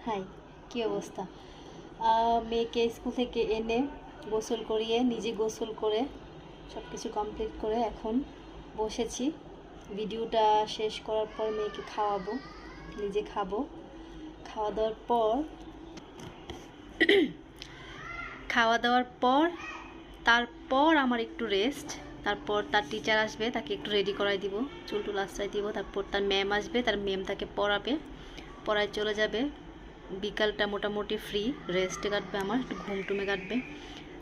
High, কী অবস্থা? মেয়েকে school থেকে এনে গোসল করিয়ে নিজে গোসল করে সব কিছু কমপ্লিট করে এখন বসেছি। ভিডিওটা শেষ করার পর মেয়েকে খাওয়াবো, নিজে খাবো। খাওয়া দাওয়ার পর তারপর আমার একটু রেস্ট। তারপর তার টিচার আসবে, তাকে একটু রেডি করাই দিব, চুল টুল আশ্রয় দিব। তারপর তার ম্যাম আসবে, তার ম্যাম তাকে পড়ায় চলে যাবে। বিকালটা মোটামুটি ফ্রি, রেস্টে কাটবে, আমার একটু ঘুম টুমে কাটবে।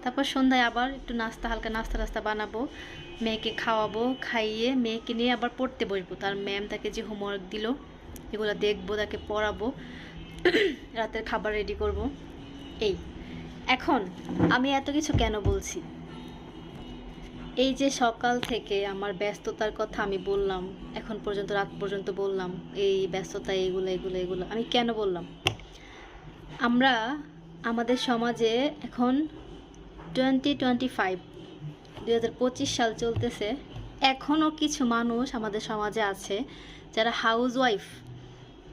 তারপর সন্ধ্যায় আবার একটু হালকা নাস্তা বানাবো, মেয়েকে খাওয়াবো, খাইয়ে মেয়েকে নিয়ে আবার পড়তে বসবো। তার ম্যাম তাকে যে হোমওয়ার্ক দিল এগুলো দেখবো, তাকে পড়াবো, রাতের খাবার রেডি করব। এই এখন আমি এত কিছু কেন বলছি? এই যে সকাল থেকে আমার ব্যস্ততার কথা আমি বললাম, এখন পর্যন্ত রাত পর্যন্ত বললাম, এই ব্যস্ততা এগুলো আমি কেন বললাম? আমরা আমাদের সমাজে এখন 2025 সাল চলতেছে। এখনও কিছু মানুষ আমাদের সমাজে আছে যারা হাউস ওয়াইফ,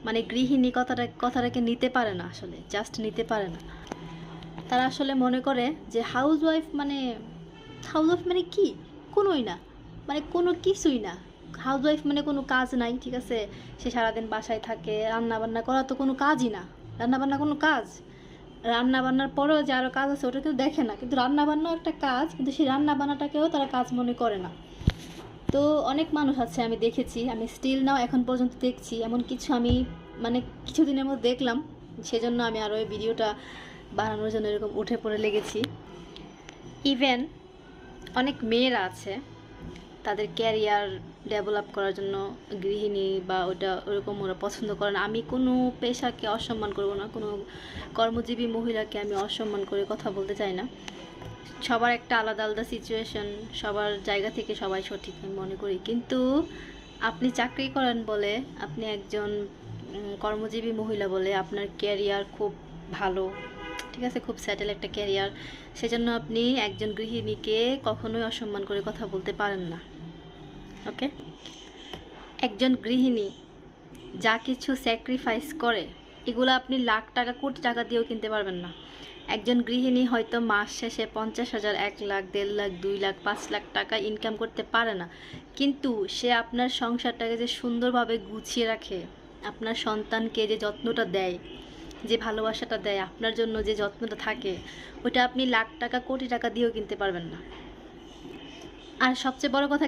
মানে গৃহিণী কথাটাকে নিতে পারে না, আসলে জাস্ট নিতে পারে না। তারা আসলে মনে করে যে হাউস ওয়াইফ মানে কি? কোনোই না, মানে কোনো কিছুই না। হাউস ওয়াইফ মানে কোনো কাজ নাই, ঠিক আছে? সে সারাদিন বাসায় থাকে, রান্নাবান্না করা তো কোনো কাজই না। রান্নাবান্না কোনো কাজ? রান্নাবান্নার পরেও যে আরও কাজ আছে ওটা কেউ দেখে না, কিন্তু রান্নাবান্নাও একটা কাজ, কিন্তু সেই রান্নাবান্নাটাকেও তারা কাজ মনে করে না। তো অনেক মানুষ আছে, আমি দেখেছি, আমি স্টিল নাও এখন পর্যন্ত দেখছি এমন কিছু। আমি মানে কিছুদিনের মধ্যে দেখলাম, সেজন্য আমি আরও এই ভিডিওটা বানানোর জন্য এরকম উঠে পড়ে লেগেছি। ইভেন অনেক মেয়েরা আছে, তাদের ক্যারিয়ার ডেভেলপ করার জন্য গৃহিণী বা ওরকম ওরা পছন্দ করে না। আমি কোনো পেশাকে অসম্মান করব না, কোনো কর্মজীবী মহিলাকে আমি অসম্মান করে কথা বলতে চাই না। সবার একটা আলাদা আলাদা সিচুয়েশন, সবার জায়গা থেকে সবাই সঠিক আমি মনে করি। কিন্তু আপনি চাকরি করেন বলে, আপনি একজন কর্মজীবী মহিলা বলে আপনার ক্যারিয়ার খুব ভালো, ঠিক আছে, খুব সেটেল একটা ক্যারিয়ার, সেজন্য আপনি একজন গৃহিণীকে কখনোই অসম্মান করে কথা বলতে পারেন না। ওকে? একজন গৃহিণী যা কিছু স্যাক্রিফাইস করে এগুলো আপনি লাখ টাকা কোটি টাকা দিয়েও কিনতে পারবেন না। একজন গৃহিণী হয়তো মাস শেষে 50,000, 1 লাখ, 1.5 লাখ, 2 লাখ, 5 লাখ টাকা ইনকাম করতে পারে না, কিন্তু সে আপনার সংসারটাকে যে সুন্দরভাবে গুছিয়ে রাখে, আপনার সন্তানকে যে যত্নটা দেয়, যে ভালোবাসাটা দেয়, আপনার জন্য যে যত্নটা থাকে, ওটা আপনি লাখ টাকা কোটি টাকা দিয়েও কিনতে পারবেন না। আর সবচেয়ে বড় কথা